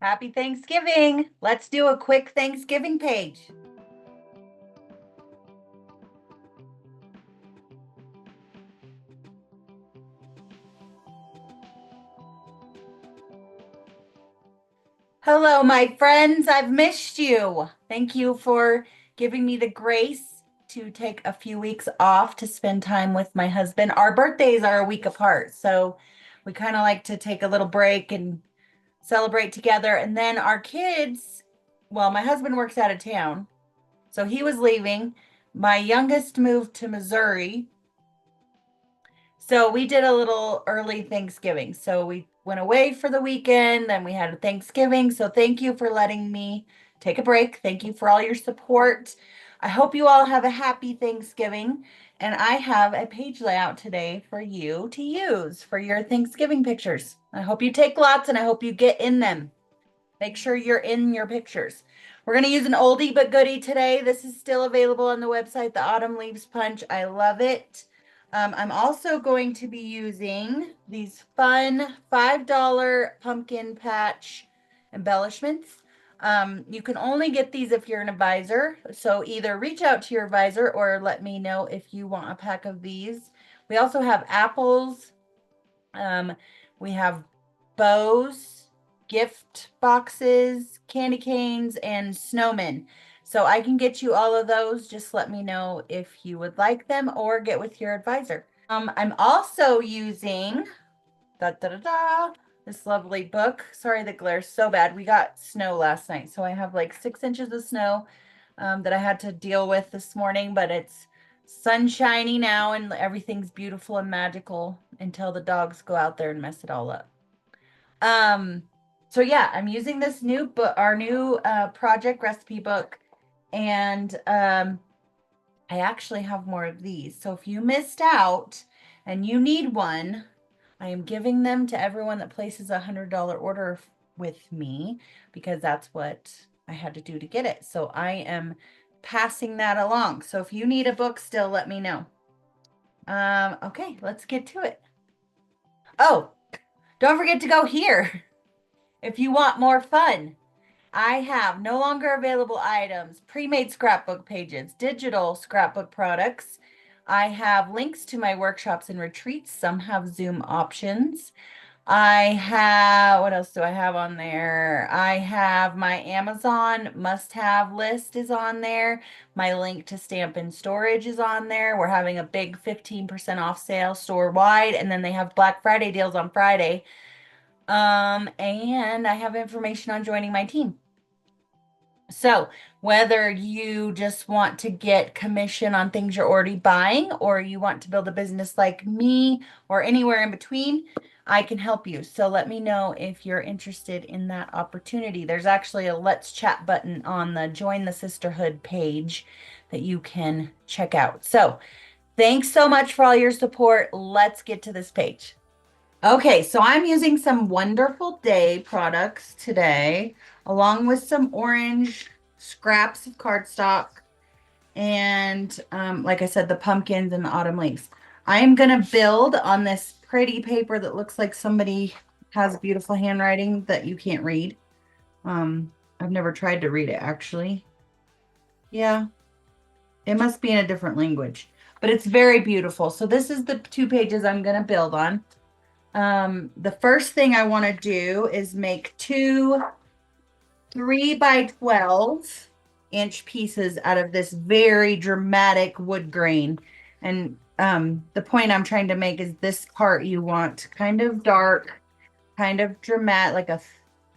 Happy Thanksgiving. Let's do a quick Thanksgiving page. Hello, my friends. I've missed you. Thank you for giving me the grace to take a few weeks off to spend time with my husband. Our birthdays are a week apart, so we kind of like to take a little break and celebrate together. And then our kids, well, my husband works out of town, so he was leaving. My youngest moved to Missouri. So we did a little early Thanksgiving. So we went away for the weekend, then we had a Thanksgiving. So thank you for letting me take a break. Thank you for all your support. I hope you all have a happy Thanksgiving. And I have a page layout today for you to use for your Thanksgiving pictures. I hope you take lots and I hope you get in them. Make sure you're in your pictures. We're going to use an oldie but goodie today. This is still available on the website, the Autumn Leaves Punch. I love it. I'm also going to be using these fun $5 pumpkin patch embellishments. You can only get these if you're an advisor. So either reach out to your advisor or let me know if you want a pack of these. We also have apples. We have bows, gift boxes, candy canes, and snowmen. So I can get you all of those. Just let me know if you would like them or get with your advisor. I'm also using this lovely book. Sorry, the glare's so bad. We got snow last night, so I have like 6 inches of snow that I had to deal with this morning, but it's sunshiny now and everything's beautiful and magical until the dogs go out there and mess it all up. Um, so yeah, I'm using this new book, our new project recipe book, and I actually have more of these. So if you missed out and you need one, I am giving them to everyone that places a $100 order with me because that's what I had to do to get it. So I am passing that along. So if you need a book still, let me know. Okay, let's get to it. Oh, don't forget to go here if you want more fun. I have no longer available items, pre-made scrapbook pages, digital scrapbook products. I have links to my workshops and retreats. Some have Zoom options. I have, what else do I have on there? I have my Amazon must-have list is on there. My link to Stamp Storage is on there. We're having a big 15% off sale store-wide, and then they have Black Friday deals on Friday. And I have information on joining my team. So whether you just want to get commission on things you're already buying, or you want to build a business like me, or anywhere in between, I can help you. So let me know if you're interested in that opportunity. There's actually a Let's Chat button on the Join the Sisterhood page that you can check out. So thanks so much for all your support. Let's get to this page. Okay, so I'm using some Wonderful Day products today, along with some orange scraps of cardstock and, like I said, the pumpkins and the autumn leaves. I am going to build on this pretty paper that looks like somebody has beautiful handwriting that you can't read. I've never tried to read it, actually. Yeah, it must be in a different language, but it's very beautiful. So this is the 2 pages I'm going to build on. The first thing I want to do is make 2 3 by 12 inch pieces out of this very dramatic wood grain. And the point I'm trying to make is this part you want kind of dark, kind of dramatic, like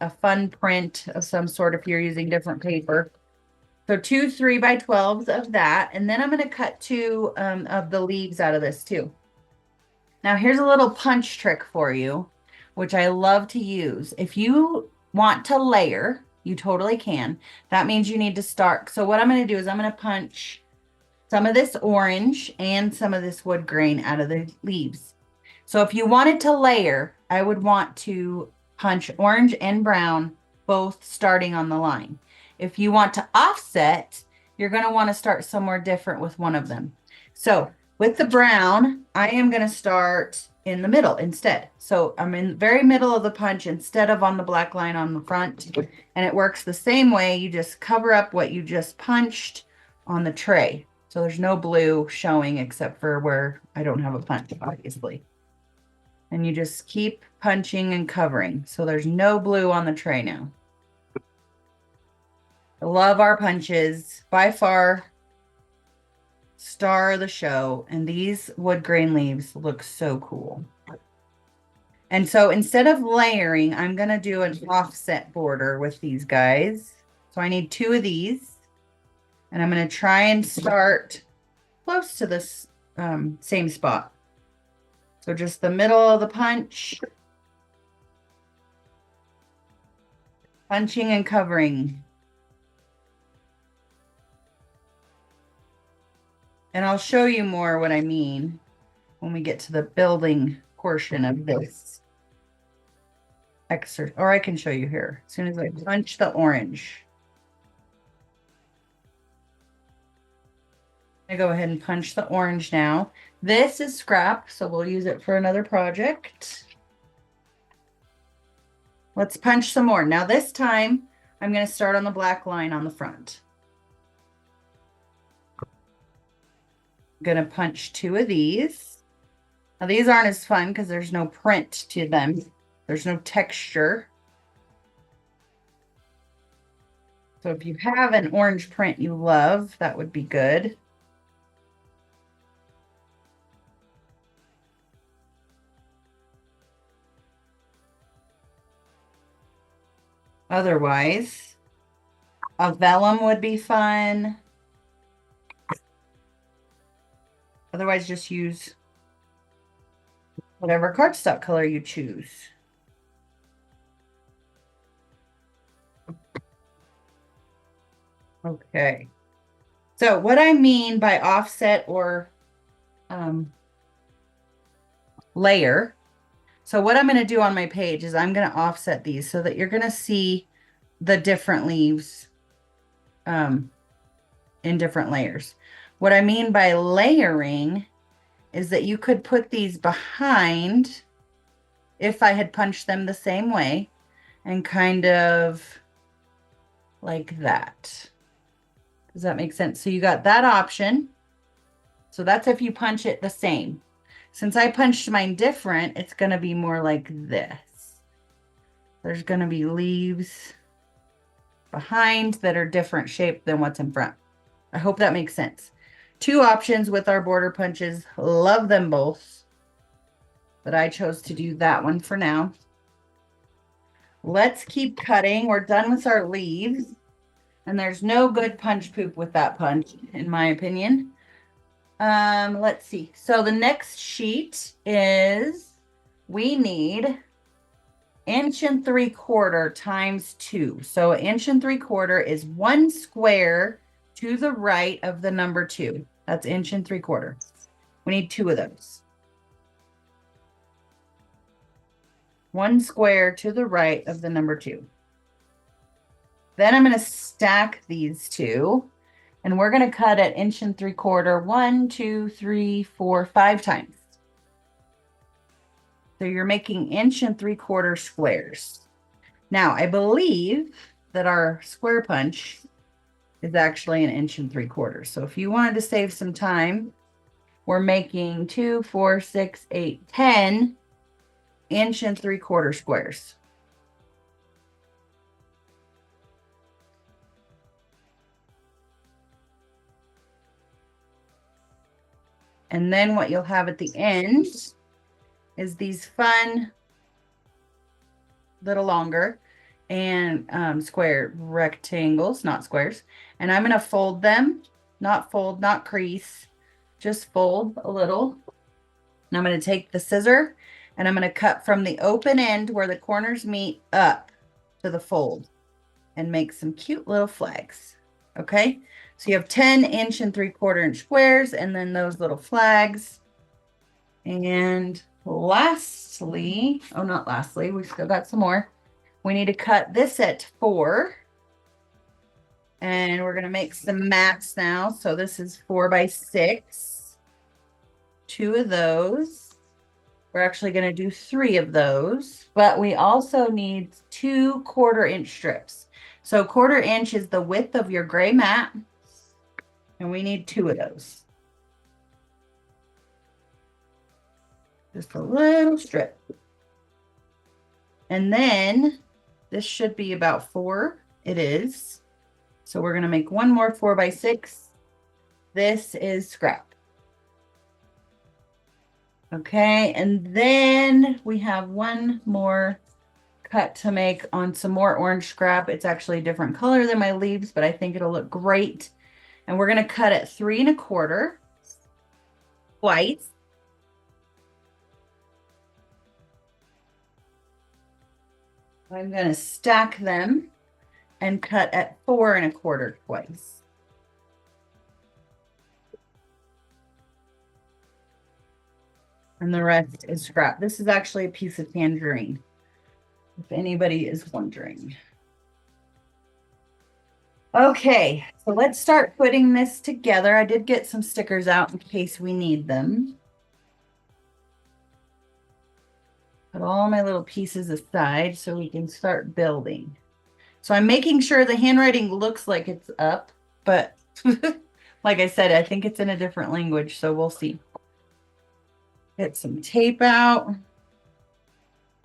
a fun print of some sort if you're using different paper. So 2 3 by 12s of that. And then I'm going to cut 2 of the leaves out of this too. Now here's a little punch trick for you, which I love to use. If you want to layer, you totally can. That means you need to start. So what I'm going to do is I'm going to punch some of this orange and some of this wood grain out of the leaves. So if you wanted to layer, I would want to punch orange and brown, both starting on the line. If you want to offset, you're going to want to start somewhere different with one of them. So with the brown, I am going to start in the middle instead. So I'm in the very middle of the punch instead of on the black line on the front. And it works the same way. You just cover up what you just punched on the tray. So there's no blue showing except for where I don't have a punch, obviously. And you just keep punching and covering. So there's no blue on the tray now. I love our punches. By far, star of the show. And these wood grain leaves look so cool. And so instead of layering, I'm going to do an offset border with these guys. So I need 2 of these. And I'm going to try and start close to this same spot. So just the middle of the punch. Punching and covering. And I'll show you more what I mean when we get to the building portion of this exercise. Or I can show you here as soon as I punch the orange. I go ahead and punch the orange now. This is scrap, so we'll use it for another project. Let's punch some more. Now this time, I'm going to start on the black line on the front. I'm going to punch 2 of these. Now these aren't as fun because there's no print to them. There's no texture. So if you have an orange print you love, that would be good. Otherwise, a vellum would be fun. Otherwise, just use whatever cardstock color you choose. Okay. So what I mean by offset or layer. So what I'm going to do on my page is I'm going to offset these so that you're going to see the different leaves in different layers. What I mean by layering is that you could put these behind if I had punched them the same way and kind of like that. Does that make sense? So you got that option. So that's if you punch it the same. Since I punched mine different, it's going to be more like this. There's going to be leaves behind that are different shape than what's in front. I hope that makes sense. 2 options with our border punches. Love them both. But I chose to do that one for now. Let's keep cutting. We're done with our leaves. And there's no good punch poop with that punch, in my opinion. Let's see. So the next sheet is we need 1.75 inches times 2. So 1.75 inches is 1 square to the right of the number 2. That's 1.75 inches. We need 2 of those. 1 square to the right of the number 2. Then I'm going to stack these 2. And we're going to cut at 1.75 inches, 1, 2, 3, 4, 5 times. So you're making 1.75 inch squares. Now, I believe that our square punch is actually 1.75 inches. So if you wanted to save some time, we're making 2, 4, 6, 8, 10 1.75 inch squares. And then what you'll have at the end is these fun, little longer, and square rectangles, not squares. And I'm going to fold them, not fold, not crease, just fold a little. And I'm going to take the scissor and I'm going to cut from the open end where the corners meet up to the fold and make some cute little flags. Okay. So you have 10.75 inch squares and then those little flags. And lastly, oh, not lastly, we still got some more. We need to cut this at 4. And we're going to make some mats now. So this is 4 by 6. 2 of those. We're actually going to do 3 of those, but we also need 2 1/4 inch strips. So 1/4 inch is the width of your gray mat, and we need 2 of those. Just a little strip. And then this should be about 4. It is. So we're going to make one more 4x6. This is scrap. Okay, and then we have one more cut to make on some more orange scrap. It's actually a different color than my leaves, but I think it'll look great. And we're going to cut it 3 1/4 twice. I'm going to stack them and cut at 4 1/4 twice. And the rest is scrap. This is actually a piece of tangerine, if anybody is wondering. Okay, so let's start putting this together. I did get some stickers out in case we need them. Put all my little pieces aside so we can start building. So I'm making sure the handwriting looks like it's up, but like I said, I think it's in a different language, so we'll see. Get some tape out.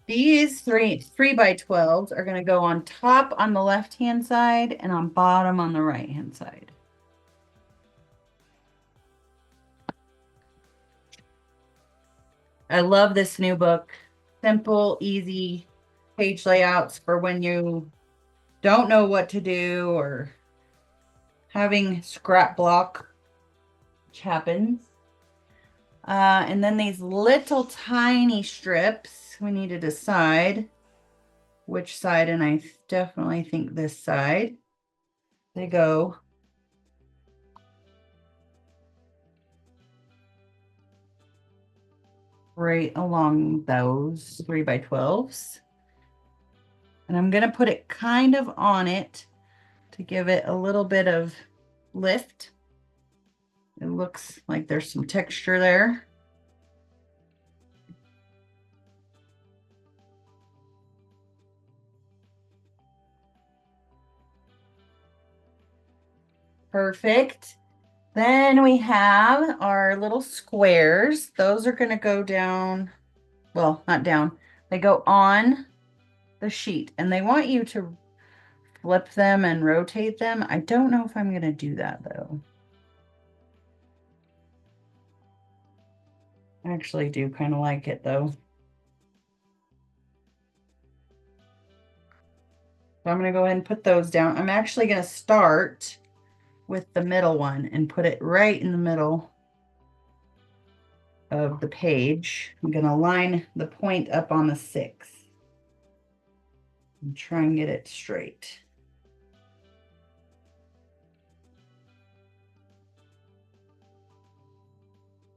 These 3x12s are going to go on top on the left-hand side and on bottom on the right-hand side. I love this new book. Simple, easy page layouts for when you don't know what to do or having scrap block, which happens. And then these little tiny strips, we need to decide which side, and I definitely think this side. They go right along those 3x12s. And I'm going to put it kind of on it to give it a little bit of lift. It looks like there's some texture there. Perfect. Then we have our little squares. Those are going to go down, well, not down. They go on the sheet, and they want you to flip them and rotate them. I don't know if I'm going to do that though. I actually do kind of like it though. So I'm going to go ahead and put those down. I'm actually going to start with the middle one and put it right in the middle of the page. I'm going to line the point up on the 6 and try and get it straight.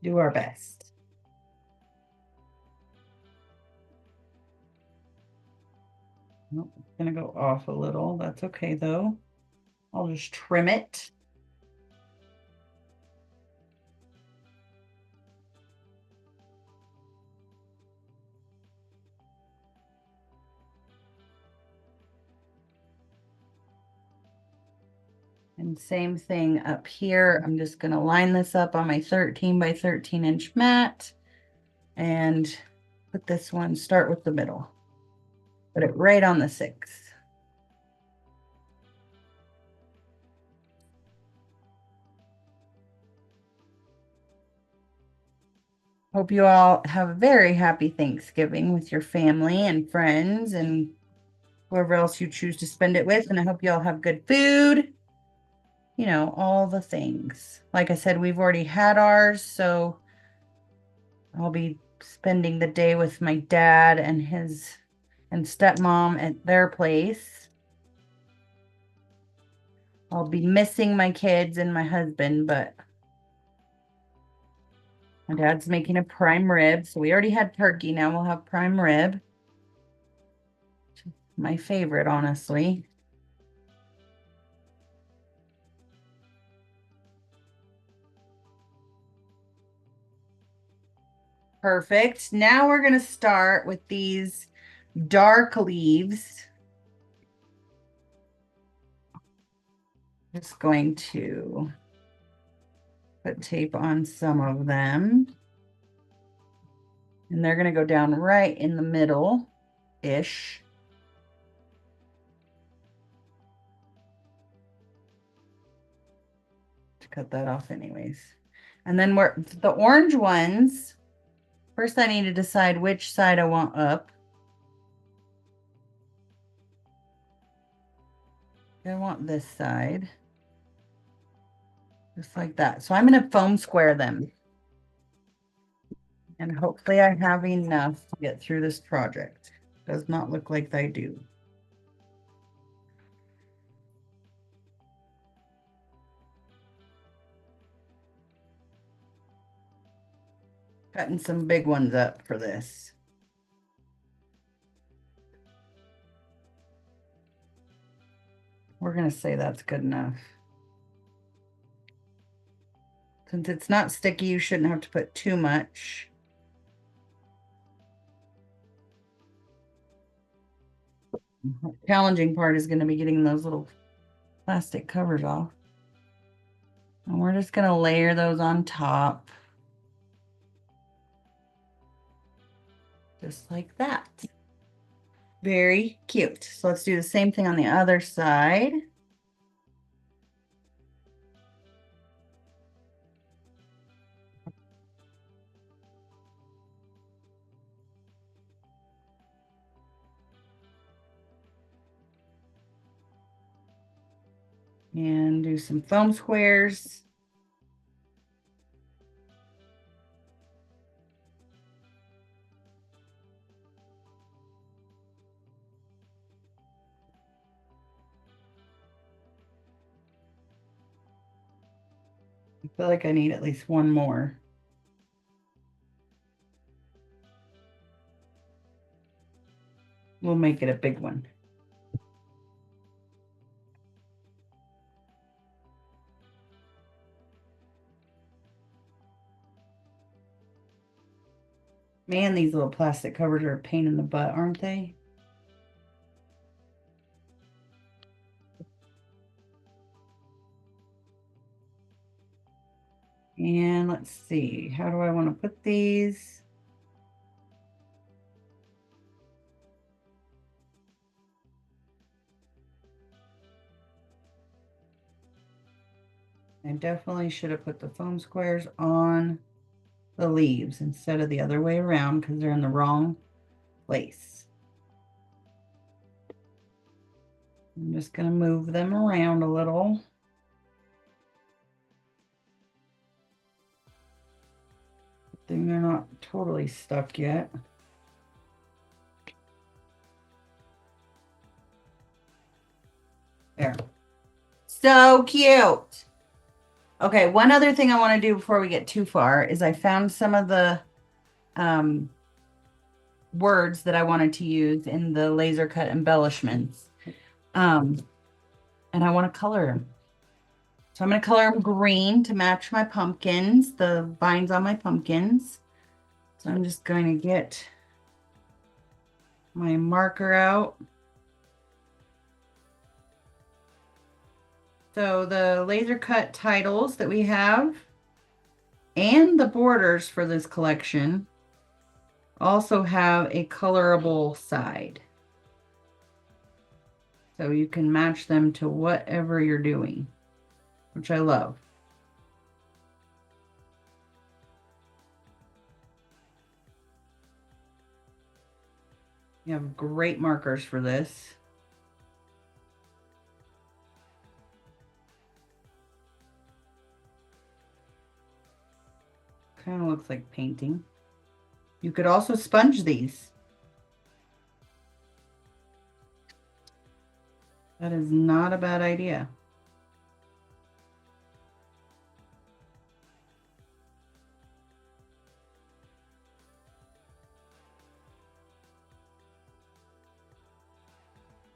Do our best. Nope, it's going to go off a little. That's okay though. I'll just trim it. And same thing up here. I'm just going to line this up on my 13 by 13 inch mat and put this one, start with the middle. Put it right on the 6. Hope you all have a very happy Thanksgiving with your family and friends and whoever else you choose to spend it with. And I hope you all have good food, you know, all the things. Like I said, we've already had ours, so I'll be spending the day with my dad and his and stepmom at their place. I'll be missing my kids and my husband, but my dad's making a prime rib. So we already had turkey. Now we'll have prime rib. My favorite, honestly. Perfect. Now we're going to start with these dark leaves. Just going to put tape on some of them. And they're going to go down right in the middle-ish. To cut that off anyways. And then the orange ones, first I need to decide which side I want up. I want this side. Just like that. So I'm going to foam square them. And hopefully I have enough to get through this project. Does not look like I do. Cutting some big ones up for this. We're going to say that's good enough. Since it's not sticky, you shouldn't have to put too much. The challenging part is going to be getting those little plastic covers off. And we're just going to layer those on top. Just like that. Very cute. So let's do the same thing on the other side. And do some foam squares. I feel like I need at least one more. We'll make it a big one. Man, these little plastic covers are a pain in the butt, aren't they? And let's see, how do I want to put these? I definitely should have put the foam squares on the leaves instead of the other way around because they're in the wrong place. I'm just going to move them around a little. They're not totally stuck yet. There. So cute. Okay, one other thing I want to do before we get too far is I found some of the words that I wanted to use in the laser cut embellishments. And I want to color them. So I'm going to color them green to match my pumpkins, the vines on my pumpkins. So I'm just going to get my marker out. So the laser cut titles that we have and the borders for this collection also have a colorable side. So you can match them to whatever you're doing, which I love. You have great markers for this. Kind of looks like painting. You could also sponge these. That is not a bad idea.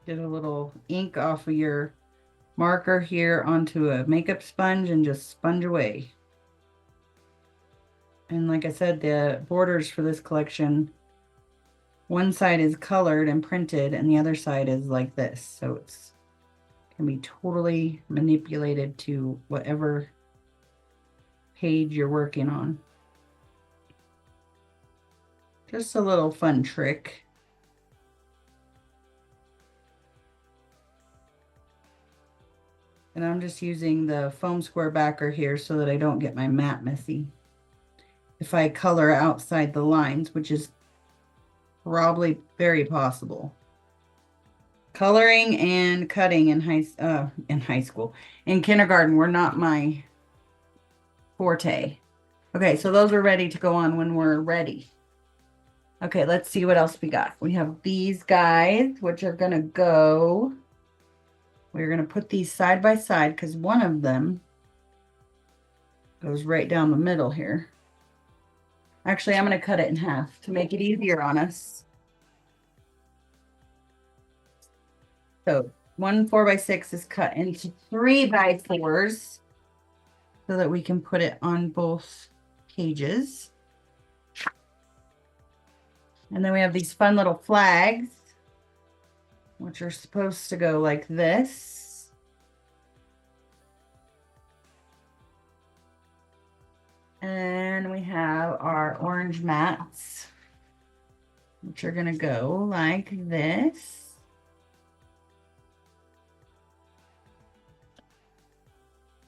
Get a little ink off of your marker here onto a makeup sponge and just sponge away. And like I said, the borders for this collection, one side is colored and printed and the other side is like this. So it's can be totally manipulated to whatever page you're working on. Just a little fun trick. And I'm just using the foam square backer here so that I don't get my mat messy. If I color outside the lines, which is probably very possible. Coloring and cutting in high school. In kindergarten were not my forte. Okay, so those are ready to go on when we're ready. Okay, let's see what else we got. We have these guys, which are gonna go. We're gonna put these side by side because one of them goes right down the middle here. Actually, I'm gonna cut it in half to make it easier on us. So one 4x6 is cut into 3x4s so that we can put it on both pages. And then we have these fun little flags, which are supposed to go like this. And we have our orange mats, which are going to go like this.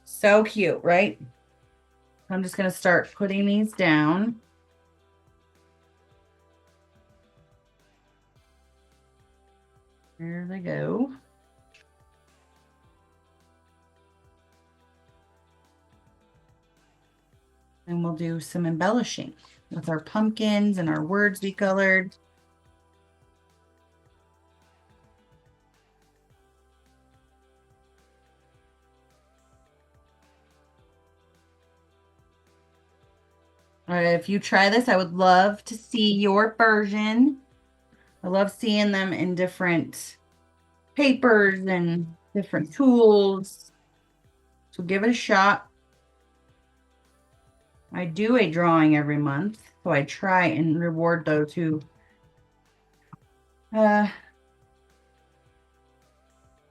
So cute, right? I'm just going to start putting these down. There they go. And we'll do some embellishing with our pumpkins and our words we colored. If you try this, I would love to see your version. I love seeing them in different papers and different tools. So give it a shot. I do a drawing every month, so I try and reward those who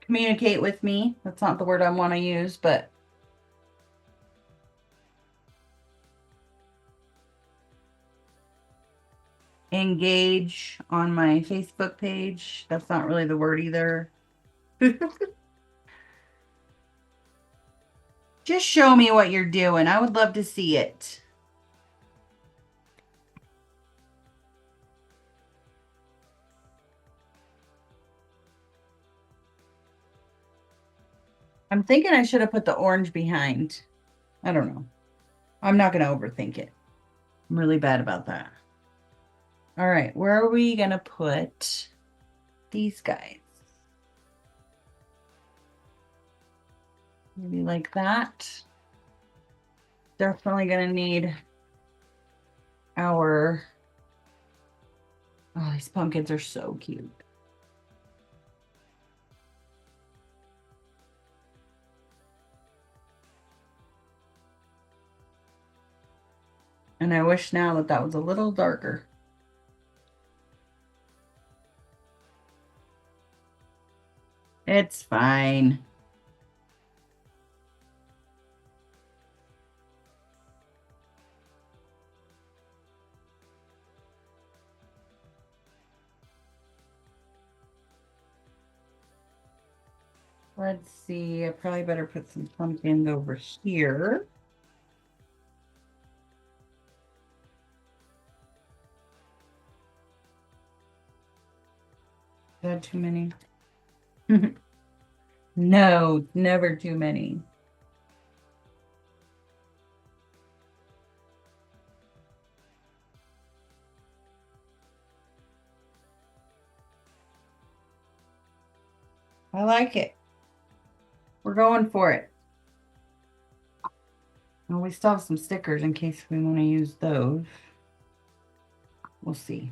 communicate with me. That's not the word I want to use, but engage on my Facebook page. That's not really the word either. Just show me what you're doing. I would love to see it. I'm thinking I should have put the orange behind. I don't know. I'm not going to overthink it. I'm really bad about that. All right, where are we going to put these guys? Maybe like that. Definitely going to need our... Oh, these pumpkins are so cute. And I wish now that that was a little darker. It's fine. Let's see, I probably better put some pumpkins over here. Is that too many? No, never too many. I like it. We're going for it. Well, we still have some stickers in case we want to use those. We'll see.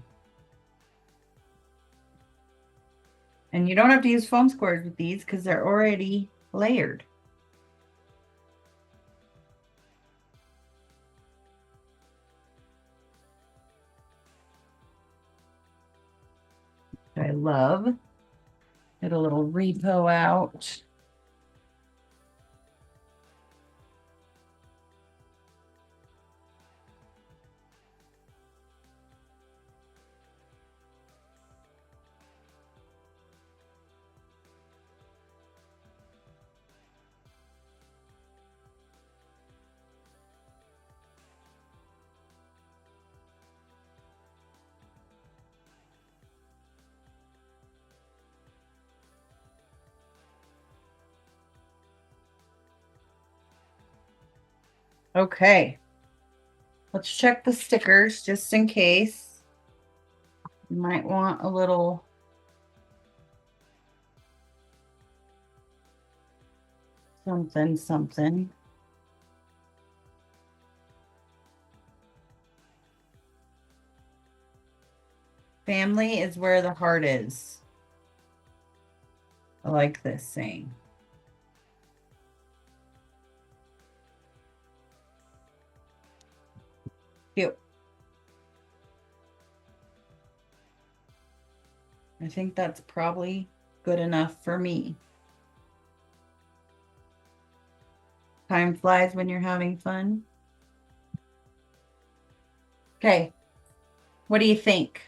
And you don't have to use foam squares with these because they're already layered. I love. Get a little repo out. Okay. Let's check the stickers just in case. You might want a little something, something. Family is where the heart is. I like this saying. Cute. I think that's probably good enough for me. Time flies when you're having fun. Okay, what do you think?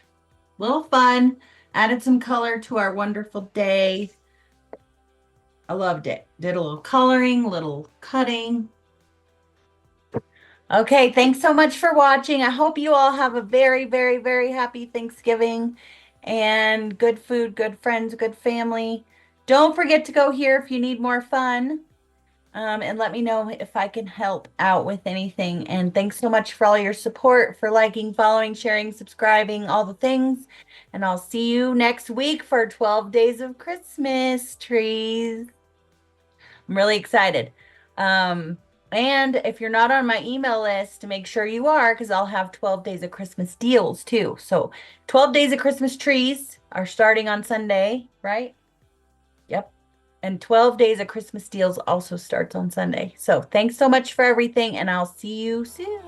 Little fun, added some color to our wonderful day. I loved it. Did a little coloring, little cutting. Okay, thanks so much for watching. I hope you all have a very, very, very happy Thanksgiving and good food, good friends, good family. Don't forget to go here if you need more fun. And let me know if I can help out with anything. And thanks so much for all your support, for liking, following, sharing, subscribing, all the things. And I'll see you next week for 12 Days of Christmas trees. I'm really excited. And if you're not on my email list, make sure you are because I'll have 12 Days of Christmas deals too. So 12 Days of Christmas trees are starting on Sunday, right? Yep. And 12 Days of Christmas deals also starts on Sunday. So thanks so much for everything, and I'll see you soon.